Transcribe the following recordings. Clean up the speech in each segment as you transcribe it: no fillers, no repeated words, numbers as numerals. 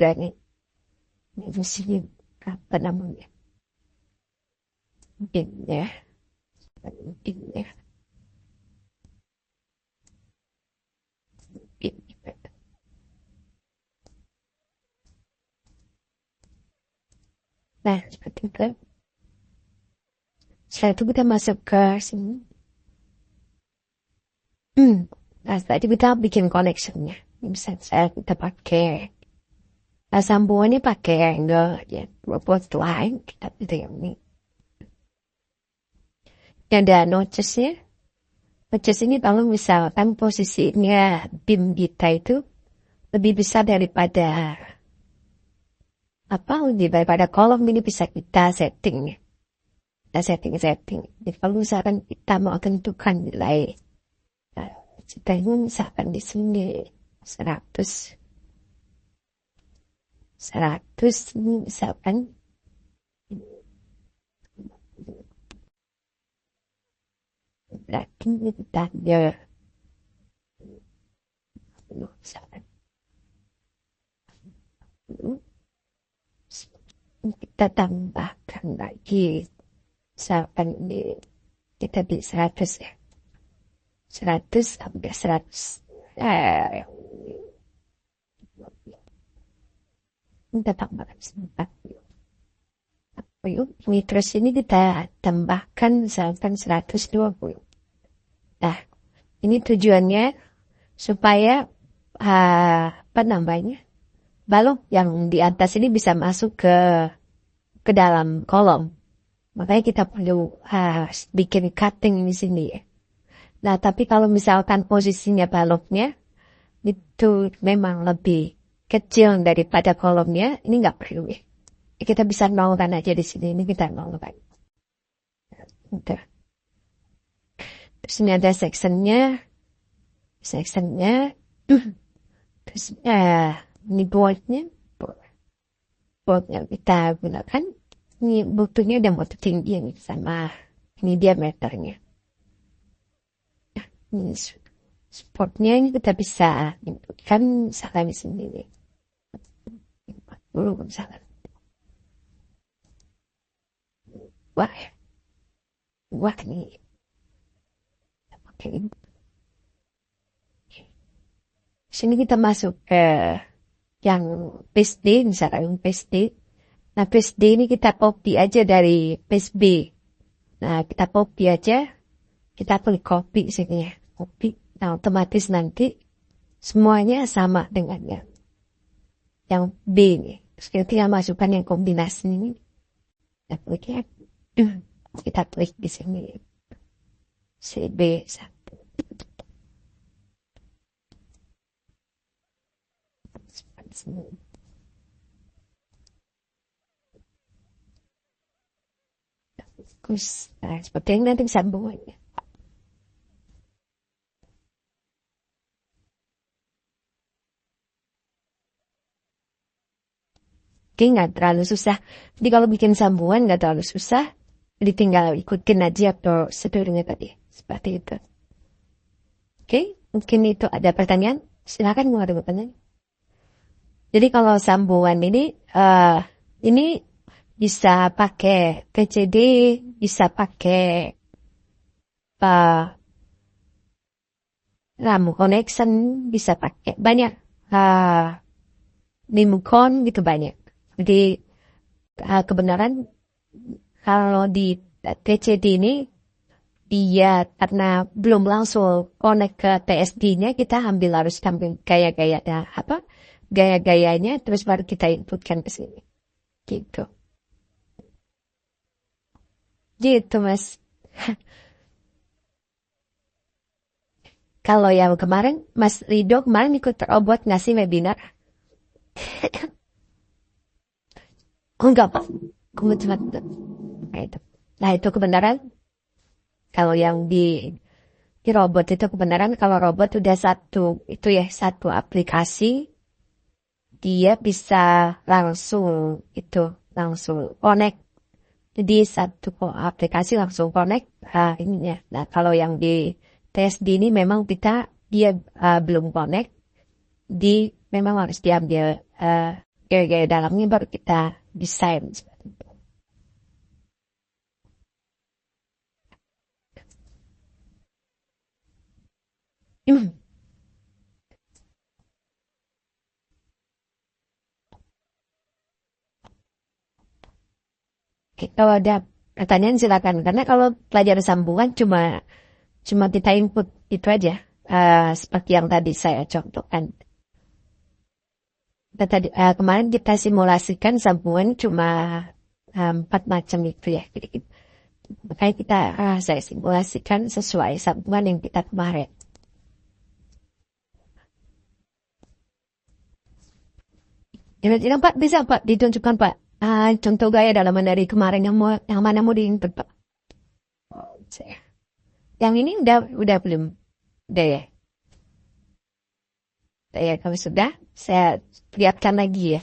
dari ini sini apa namanya? Ini ya. Ini. Nah, seperti itu. Setelah itu kita masuk ke sini. Nah, setelah itu kita bikin connectionnya. Misalnya kita pakai sambungannya pakai angle ya, buat line kita pilih yang ini. Yang ada notchesnya. Notches ini kalau misalkan posisinya beam kita itu lebih besar daripada daripada kolom ini bisa kita setting. Kita setting. Jadi kalau misalkan kita mau tentukan nilai, kita misalkan di sini 100 ini misalkan berarti kita ada misalkan kita tambahkan lagi misalkan ini kita beli 100 ya, 100 sampai 100 kita tambahkan sebentar. Ini terus ini kita tambahkan misalkan 120. Nah, ini tujuannya supaya balok yang di atas ini bisa masuk ke dalam kolom. Makanya kita perlu bikin cutting di sini ya. Nah, tapi kalau misalkan posisinya baloknya itu memang lebih kecil daripada kolomnya, ini nggak perlu ya. Kita bisa nolkan aja di sini. Ini kita nolkan. Terus ini ada sectionnya. Terus ini boardnya kita gunakan. Ini butuhnya udah mau tinggi ini sama ini diameternya. Ini supportnya ini kita bisa inputkan misalnya di sini nih. 40 misalnya. Wah nih. Oke. Sini kita masuk ke yang paste D, misalnya yang paste D. Nah, paste D ini kita copy aja dari paste B. Nah, kita copy aja. Kita klik copy sini ya. Copy. Nah, otomatis nanti semuanya sama dengan yang B nih. Terus kita tinggal masukkan yang kombinasi ini. Kita klik ya. Kita klik di sini. CB1. Nah, seperti yang nanti sambungannya. Oke, nggak terlalu susah. Jadi kalau bikin sambungan nggak terlalu susah. Jadi tinggal ikutin aja prosedurnya tadi. Seperti itu. Oke, mungkin itu ada pertanyaan. Silakan mau ada pertanyaan. Jadi kalau sambungan ini bisa pakai PCD, bisa pakai ramu connection, bisa pakai banyak Nimukon gitu banyak. Jadi kebenaran kalau di TCD ini dia karena belum langsung connect ke TSD-nya, kita harus ambil gaya-gayanya terus baru kita inputkan ke sini. Gitu Mas. Kalau yang kemarin Mas Rido kemarin ikut robot ngasih webinar. Enggak Pak. Kebetulan. Nah itu kebenaran. Kalau yang di robot itu kebenaran, kalau robot udah satu aplikasi, dia bisa langsung connect. Jadi satu aplikasi langsung connect ininya. Nah kalau yang di TSD ini memang dia belum connect, memang harus diambil gaya-gaya dalamnya baru kita desain seperti itu. Oke, kalau ada pertanyaan silakan. Karena kalau pelajaran sambungan cuma kita input itu aja. Seperti yang tadi saya contohkan. Kemarin kita simulasikan sambungan cuma 4 macam itu ya. Makanya saya simulasikan sesuai sambungan yang kita kemarin. Pak, bisa Pak ditunjukkan Pak contoh gaya dalaman dari kemarin yang mana mau diinput Pak? Yang ini udah belum? Udah ya? Udah ya, kalau sudah, saya lihatkan lagi ya.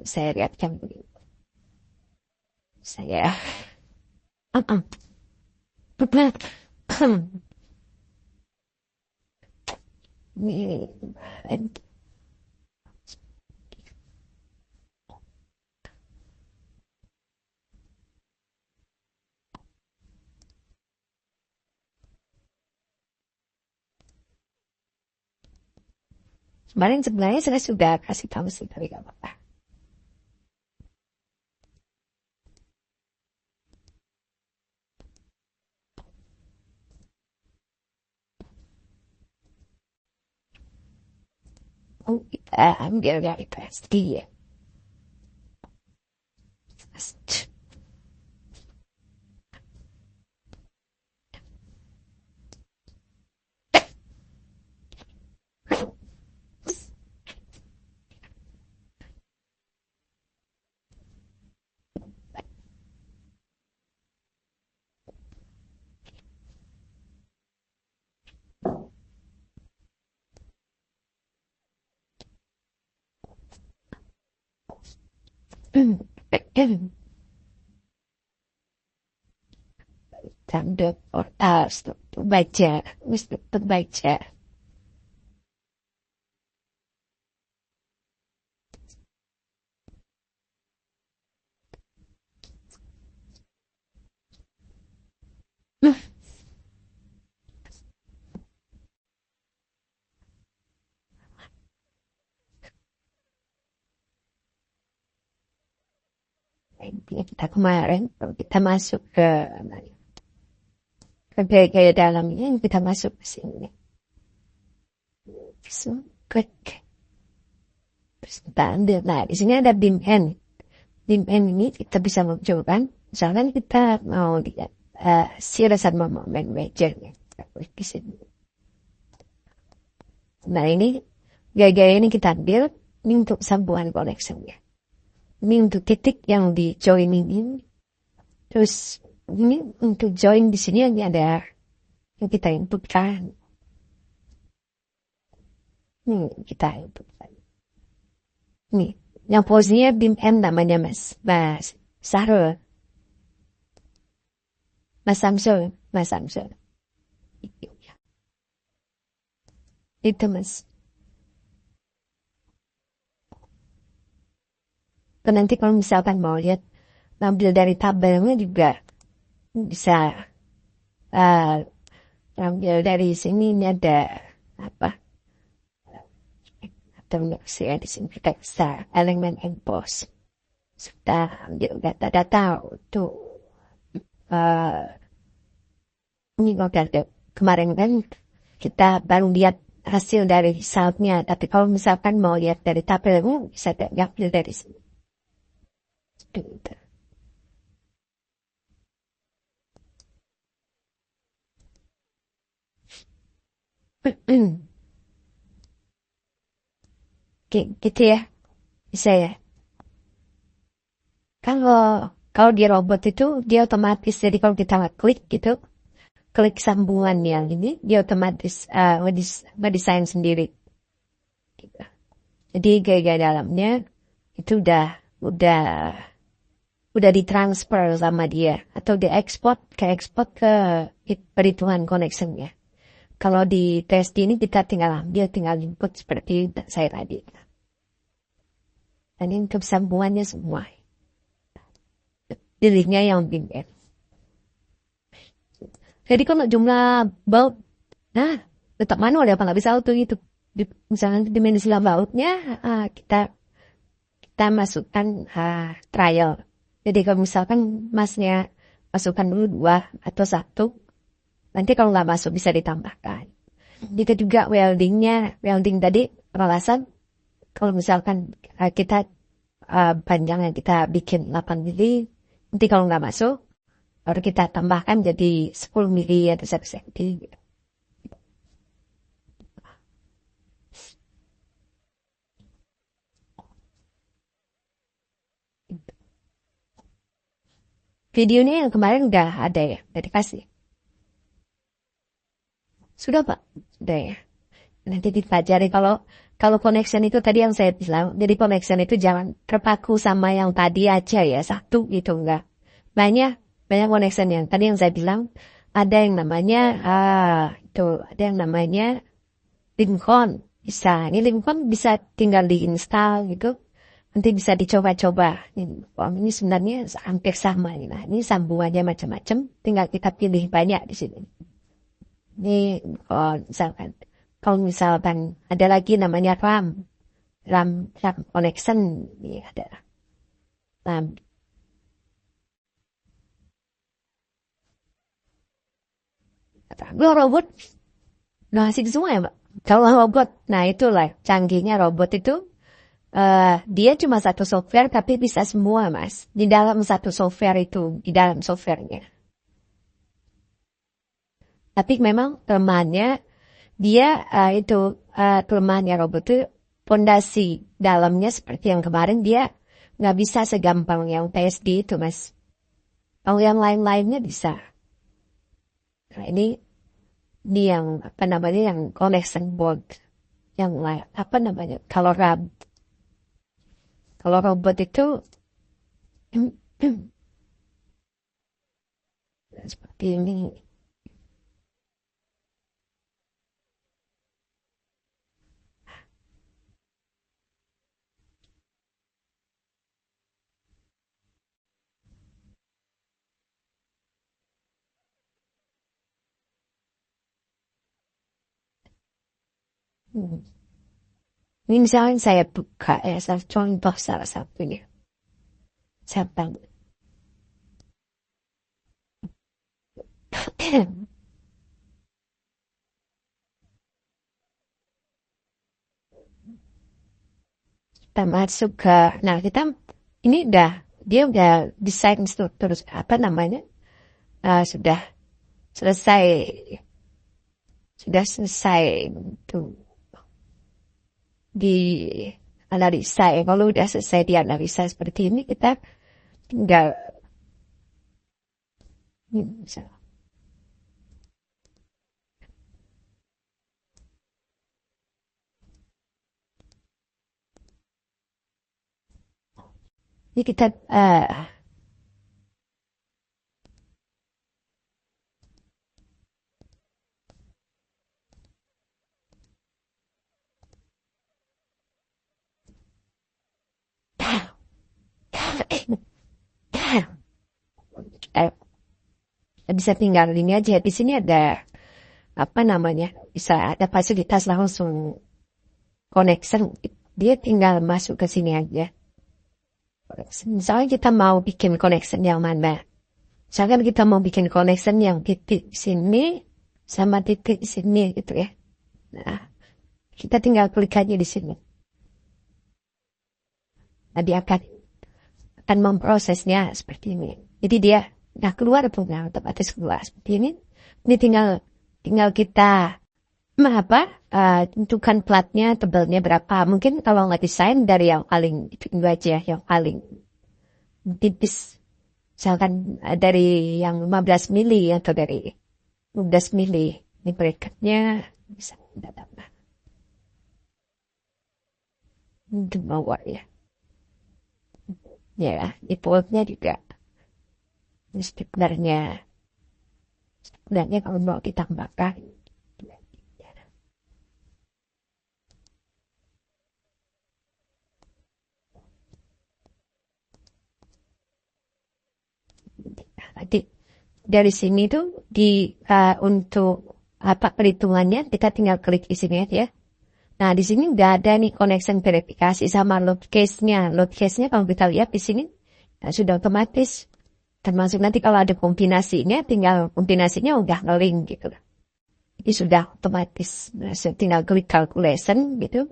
Saya lihatkan begini. Saya ini kemarin sebenarnya saya sudah kasih tahu sih, tapi gak apa-apa. Oh, kita ambil dari pasti ya. Tanda portal untuk baca, untuk baca. Kita kemarin, kalau kita masuk ke gaya dalamnya, kita masuk ke sini. So, klik. Terus kita ambil. Nah, di sini ada dim n. Dim n ini kita bisa munculkan. Misalkan kita mau lihat series and moment measure-nya. Kita klik di sini. Nah, ini gaya-gaya ini kita ambil. Ini untuk sambungan koneksinya. Ini untuk titik yang di join ini. Terus ini untuk join di sini yang ada yang kita inputkan. Ini kita inputkan. Nih, yang posisinya BIM M namanya Mas Sahrul. Mas Samsul. Itu Mas. Nanti kalau misalkan mau lihat, ambil dari tabelnya juga bisa. Ambil dari sini ini ada apa? Saya di sini kita bisa elemen impose. Sudah ambil data-data untuk ini kalau kemarin kan kita baru lihat hasil dari saltnya, tapi kalau misalkan mau lihat dari tabelnya bisa diambil dari sini. Gitu. Gitu ya, bisa ya. Kalau di robot itu dia otomatis, jadi kalau kita klik gitu, klik sambungan yang ini, dia otomatis mendesain sendiri. Gitu. Jadi gaya dalamnya itu udah ditransfer sama dia atau diekspor ke perhitungan koneksinya. Kalau di tes ini kita tinggal input seperti saya tadi. Dan ini kesambungannya semua. Dirinya yang bikin. Jadi kalau jumlah baut, nah tetap manual ya, nggak bisa auto gitu. Misalnya dimensi bautnya, kita masukkan trial. Jadi kalau misalkan masnya masukkan dulu 2 atau 1, nanti kalau nggak masuk bisa ditambahkan. Kita juga welding tadi peralasan. Kalau misalkan kita panjang yang kita bikin 8 mili, nanti kalau nggak masuk, baru kita tambahkan jadi 10 mili atau 1 senti. Videonya yang kemarin udah ada ya, udah dikasih. Sudah Pak, sudah ya. Nanti dipelajari kalau connection itu tadi yang saya bilang, jadi connection itu jangan terpaku sama yang tadi aja ya, satu gitu enggak. Banyak connection yang tadi yang saya bilang, ada yang namanya ada yang namanya Lincoln. Ini Lincoln bisa tinggal diinstal gitu. Nanti bisa dicoba-coba. Ini sebenarnya hampir sama. Nah, ini sambungannya macam-macam. Tinggal kita pilih banyak di sini. Ini kalau misalkan ada lagi namanya RAM connection. Ini ada RAM. Robot, nah asik semua ya Mbak. Kalau robot, nah itulah canggihnya robot itu. Dia cuma satu software tapi bisa semua Mas. Di dalam satu software itu, di dalam softwarenya. Tapi memang kelemahannya dia kelemahannya robot itu pondasi dalamnya seperti yang kemarin dia nggak bisa segampang yang PSD itu Mas. Kalau yang lain-lainnya bisa. Nah, ini yang apa namanya yang connection board yang lain apa namanya kalau robot itu seperti ini. Ini misalnya saya buka saya contoh salah satunya. Saya bangun. Kita masuk ke, nah ini dia udah desain struktur apa namanya, sudah selesai, tuh di analisa. Kalau udah selesai di analisa seperti ini kita tinggal misalnya. Ini kita bisa tinggal ini aja. Di sini ada apa namanya, bisa ada fasilitas langsung connection. Dia tinggal masuk ke sini aja. Misalnya kita mau bikin connection yang mana? Misalkan kita mau bikin connection yang titik sini sama titik sini gitu ya. Nah, kita tinggal klik aja di sini. Nah, dia akan memprosesnya seperti ini. Jadi dia keluar punya otomatis keluar seperti ini. Ini tinggal kita tentukan platnya, tebalnya berapa. Mungkin kalau nggak desain dari yang paling itu aja, yang paling tipis. Misalkan dari yang 15 mili atau dari 15 mili. Ini bracketnya bisa kita tambah. Itu bawah ya. Ya, di portnya juga. Ini sebenarnya kalau mau ditambahkan. nanti dari sini tuh untuk perhitungannya kita tinggal klik di sini aja. Nah, di sini udah ada nih connection verifikasi sama load case-nya. Load case-nya kalau kita lihat di sini sudah otomatis. Termasuk nanti kalau ada kombinasinya, tinggal kombinasinya udah nge-link gitu. Ini sudah otomatis. Nah, tinggal klik calculation gitu.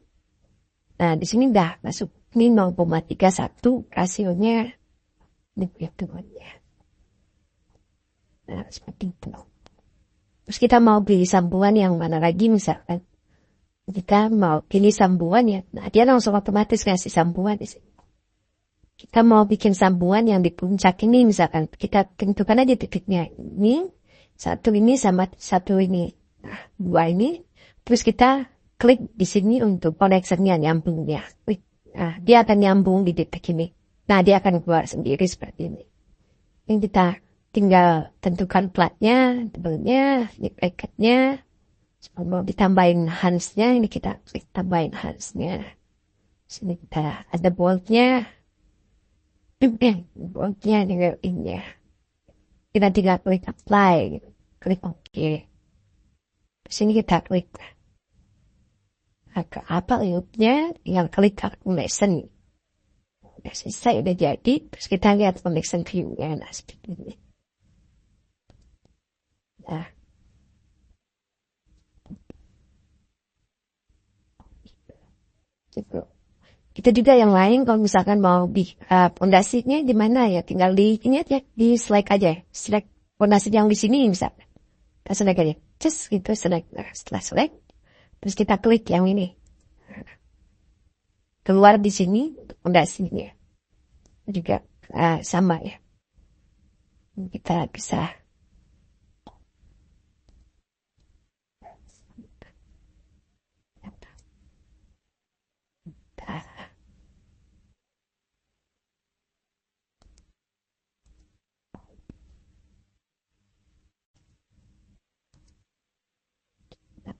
Nah, di sini udah masuk. Ini 0,31 rasionya. Ini perhitungannya. Nah, seperti itu. Terus kita mau pilih sambungan yang mana lagi misalkan. Kita mau pilih sambungan ya. Nah, dia langsung otomatis ngasih sambungan di sini. Kita mau bikin sambungan yang di puncak ini misalkan. Kita tentukan aja titiknya. Ini, satu ini sama satu ini. Nah, dua ini. Terus kita klik di sini untuk connectionnya, nyambungnya. Nah, dia akan nyambung di titik ini. Nah, dia akan keluar sendiri seperti ini. Ini kita tinggal tentukan platnya, tabelnya, bracketnya. Mau ditambahin Hans-nya, ini kita klik tambahin Hans-nya. Sini kita ada bold-nya. Bold-nya dengan ini-nya. Kita tinggal klik apply. Klik OK. Sini kita klik. Apa loop-nya, tinggal klik calculation. Udah selesai, udah jadi. Terus kita lihat connection view-nya. Nah, seperti ini. Nah. Gitu. Kita juga yang lain kalau misalkan mau di pondasinya di mana ya, tinggal di ini aja, di select aja, select pondasi yang di sini misalkan. Kita select aja, gitu select. Nah, setelah select, terus kita klik yang ini. Keluar di sini pondasinya. Juga sama ya. Kita bisa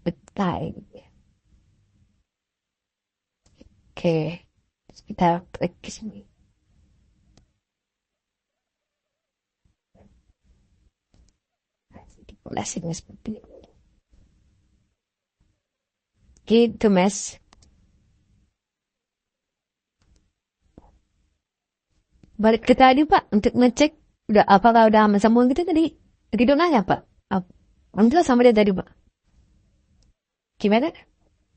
betai. Oke, terus kita klik ke sini. Pondasinya seperti ini. Gitu, Mas. Balik ke tadi, Pak, untuk ngecek apakah udah aman sambungan kita tadi. Tadi udah nanya, Pak. Alhamdulillah sama dia tadi, Pak. Gimana?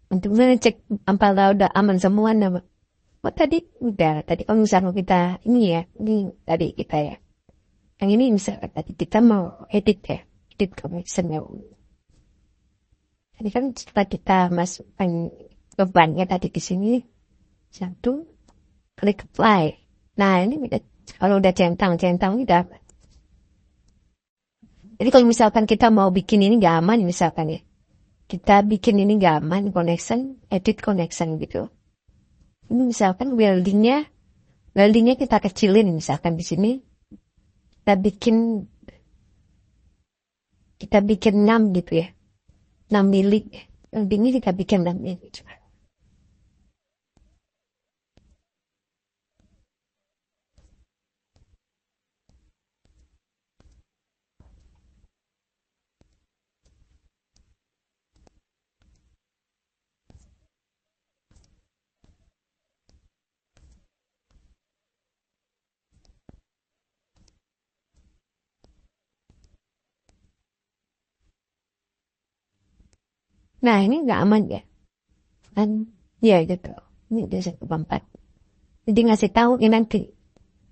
Untuk ngecek apakah udah aman semuanya, Pak. Oh, tadi udah. Tadi kalau misalnya kita ini ya, ini tadi kita ya. Yang ini misalnya tadi kita mau edit ya, edit connection-nya. Tadi kan setelah kita masukkan bebannya tadi di sini, satu, klik apply. Nah, ini kalau udah centang ini dapat. Jadi kalau misalkan kita mau bikin ini gak aman, misalkan ya. Kita bikin ini gak aman, connection, edit connection gitu. Ini misalkan weldingnya kita kecilin misalkan di sini. Kita bikin 6 gitu ya. 6 mili. Weldingnya kita bikin 6 mili. Nah, ini nggak aman ya. Kan, ya gitu. Ini udah 1,4. Jadi ngasih tahu ini nanti.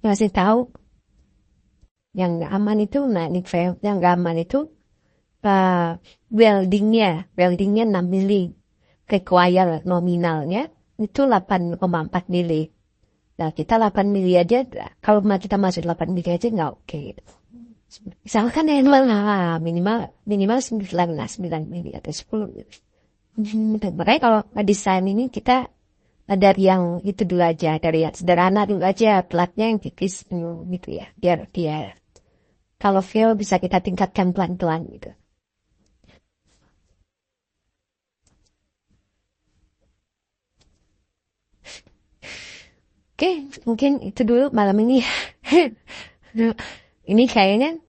Ngasih tahu yang nggak aman itu, nah ini fail. Yang nggak aman itu, weldingnya 6 mili. Require nominalnya, itu 8,4 mili. Nah, kita 8 mili aja, kalau kita masuk 8 mili aja nggak oke. Gitu. Misalkan minimal 9 mili atau 10 mili. Makanya kalau desain ini kita dari yang itu dulu aja, dari yang sederhana dulu aja, platnya yang tipis gitu ya, biar dia kalau fail bisa kita tingkatkan pelan-pelan gitu. Oke, mungkin itu dulu malam ini. Ini kayaknya